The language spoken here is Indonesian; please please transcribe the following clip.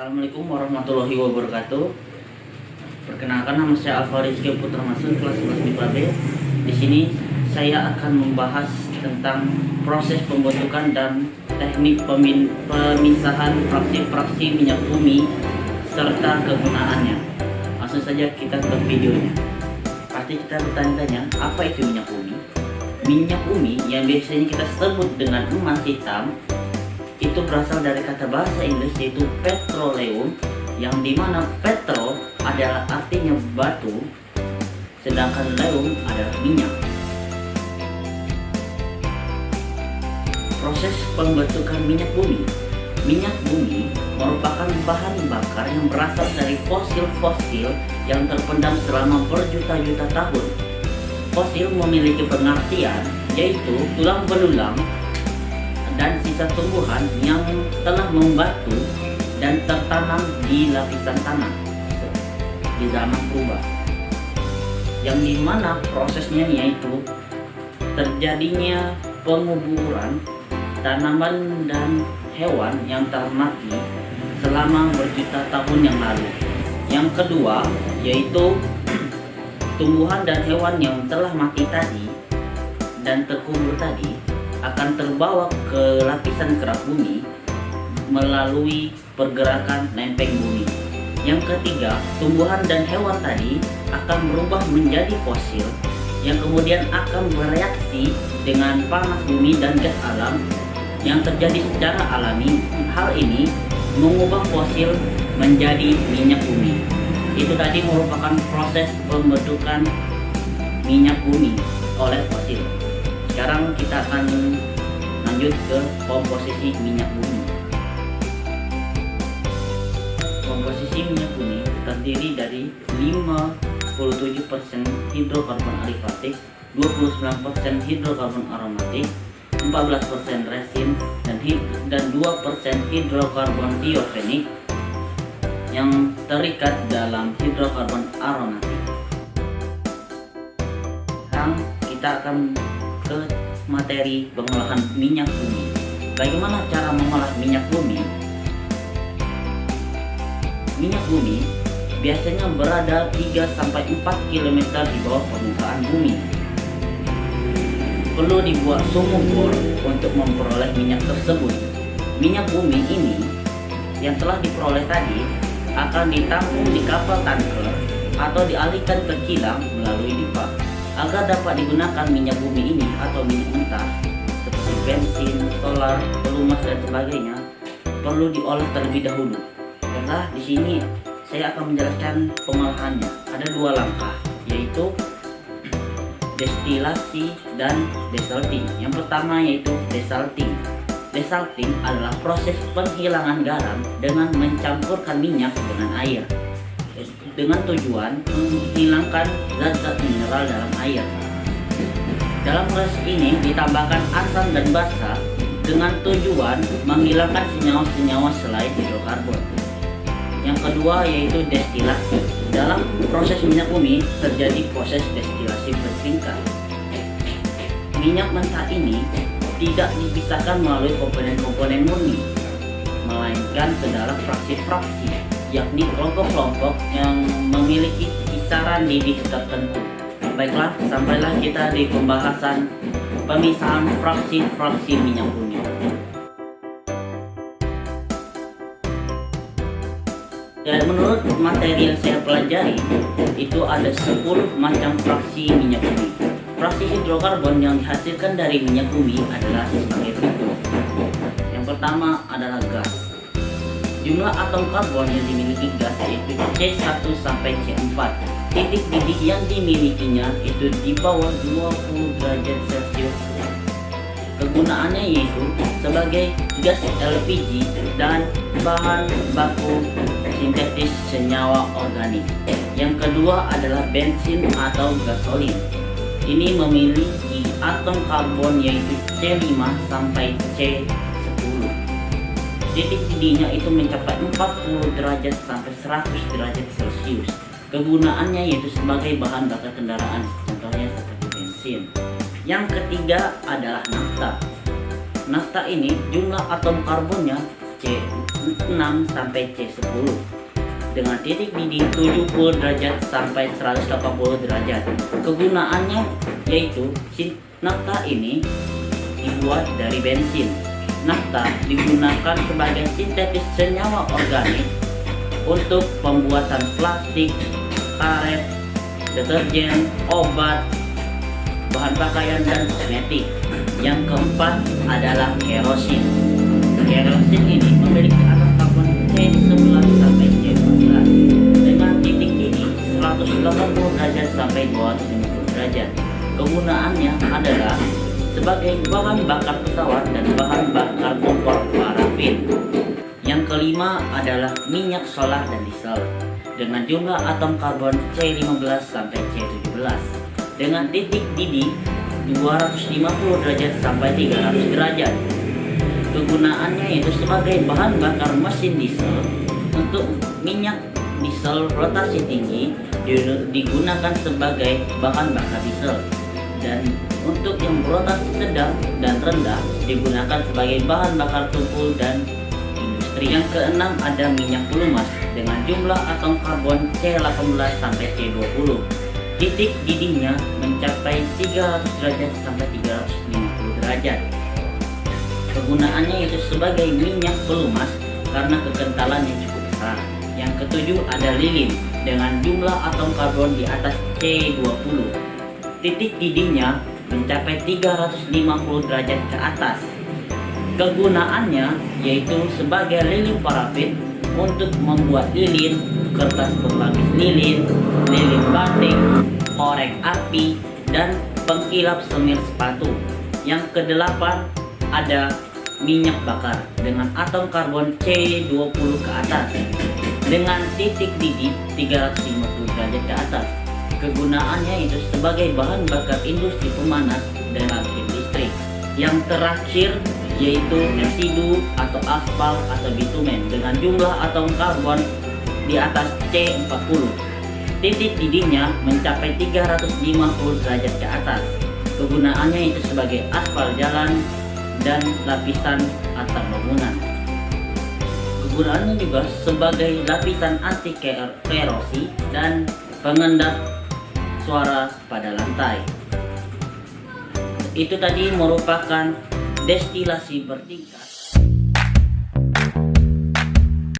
Assalamualaikum warahmatullahi wabarakatuh. Perkenalkan, nama saya Alfa Rizky Putra Masud, kelas 11 MIPA B. Di sini saya akan membahas tentang proses pembentukan dan teknik pemisahan fraksi-fraksi minyak bumi serta kegunaannya. Langsung saja kita ke videonya. Pasti kita bertanya-tanya, apa itu minyak bumi? Minyak bumi yang biasanya kita sebut dengan emas hitam itu berasal dari kata bahasa Inggris yaitu petroleum, yang dimana petro adalah artinya batu, sedangkan leum adalah minyak. Proses pembentukan minyak bumi. Minyak bumi merupakan bahan bakar yang berasal dari fosil-fosil yang terpendam selama berjuta-juta tahun. Fosil memiliki pengertian yaitu tulang belulang dan sisa tumbuhan yang telah membatu dan tertanam di lapisan tanah di zaman purba, yang dimana prosesnya yaitu terjadinya penguburan tanaman dan hewan yang telah mati selama berjuta tahun yang lalu. Yang kedua yaitu tumbuhan dan hewan yang telah mati tadi dan terkubur tadi akan terbawa ke lapisan kerak bumi melalui pergerakan lempeng bumi. Yang ketiga, tumbuhan dan hewan tadi akan berubah menjadi fosil yang kemudian akan bereaksi dengan panas bumi dan gas alam yang terjadi secara alami. Hal ini mengubah fosil menjadi minyak bumi. Itu tadi merupakan proses pembentukan minyak bumi oleh fosil. Sekarang kita akan lanjut ke komposisi minyak bumi. Komposisi minyak bumi terdiri dari 57% hidrokarbon alifatik, 29% hidrokarbon aromatik, 14% resin, dan 2% hidrokarbon diogenik yang terikat dalam hidrokarbon aromatik. Sekarang kita akan ke materi pengolahan minyak bumi. Bagaimana cara mengolah minyak bumi? Minyak bumi biasanya berada 3-4 km di bawah permukaan bumi. Perlu dibuat sumur bor untuk memperoleh minyak tersebut. Minyak bumi ini yang telah diperoleh tadi akan ditampung di kapal tanker atau dialihkan ke kilang melalui pipa. Agar dapat digunakan minyak bumi ini atau minyak mentah seperti bensin, solar, pelumas dan sebagainya, perlu diolah terlebih dahulu. Karena di sini saya akan menjelaskan pengolahannya. Ada dua langkah, yaitu destilasi dan desalting. Yang pertama yaitu desalting. Desalting adalah proses penghilangan garam dengan mencampurkan minyak dengan air, dengan tujuan menghilangkan zat-zat mineral dalam air. Dalam proses ini ditambahkan asam dan basa dengan tujuan menghilangkan senyawa-senyawa selain hidrokarbon. Yang kedua yaitu destilasi. Dalam proses minyak bumi terjadi proses destilasi bersingkat. Minyak mentah ini tidak dipisahkan melalui komponen-komponen murni, melainkan ke dalam fraksi-fraksi, yakni kelompok-kelompok yang memiliki kisaran didih tertentu. Baiklah, sampailah kita di pembahasan pemisahan fraksi-fraksi minyak bumi. Dan menurut materi yang saya pelajari, itu ada 10 macam fraksi minyak bumi. Fraksi hidrokarbon yang dihasilkan dari minyak bumi adalah sebagai berikut. Yang pertama adalah gas. Jumlah atom karbon yang dimiliki gas yaitu C1 sampai C4. Titik didih yang dimilikinya itu di bawah 20 derajat Celcius. Kegunaannya yaitu sebagai gas LPG dan bahan baku sintetis senyawa organik. Yang kedua adalah bensin atau gasolin. Ini memiliki atom karbon yaitu C5 sampai C10. Titik didihnya itu mencapai 40 derajat sampai 100 derajat Celcius. Kegunaannya yaitu sebagai bahan bakar kendaraan, contohnya seperti bensin. Yang ketiga adalah nafta. Nafta ini jumlah atom karbonnya C6 sampai C10 dengan titik didih 70 derajat sampai 180 derajat. Kegunaannya yaitu nafta ini dibuat dari bensin. Nafta digunakan sebagai sintetis senyawa organik untuk pembuatan plastik, karet, deterjen, obat, bahan pakaian, dan kosmetik. Yang keempat adalah kerosin. Kerosin ini memiliki atom karbon C11 sampai C14 dengan titik didih 180 derajat sampai 250 derajat. Kegunaannya adalah sebagai bahan bakar pesawat dan bahan bakar kompor parafin. Yang kelima adalah minyak solar dan diesel dengan jumlah atom karbon C15 sampai C17 dengan titik didih 250 derajat sampai 300 derajat. Kegunaannya yaitu sebagai bahan bakar mesin diesel. Untuk minyak diesel rotasi tinggi digunakan sebagai bahan bakar diesel, dan untuk yang berotasi sedang dan rendah digunakan sebagai bahan bakar tubuh dan industri. Yang keenam ada minyak pelumas dengan jumlah atom karbon C18 sampai C20. Titik didihnya mencapai 300 derajat sampai 350 derajat. Kegunaannya yaitu sebagai minyak pelumas karena kekentalannya cukup besar. Yang ketujuh ada lilin dengan jumlah atom karbon di atas C20. Titik didihnya mencapai 350 derajat ke atas. Kegunaannya yaitu sebagai lilin parafin untuk membuat lilin, kertas berlapis lilin, lilin batik, korek api, dan pengkilap semir sepatu. Yang kedelapan ada minyak bakar dengan atom karbon C20 ke atas dengan titik didih 350 derajat ke atas. Kegunaannya itu sebagai bahan bakar industri pemanas dan pembangkit listrik. Yang terakhir yaitu residu atau aspal atau bitumen dengan jumlah atom karbon di atas C40. Titik didihnya mencapai 350 derajat ke atas. Kegunaannya itu sebagai aspal jalan dan lapisan atap bangunan. Kegunaannya juga sebagai lapisan anti kerosi dan pengendap suara pada lantai. Itu tadi merupakan destilasi bertingkat.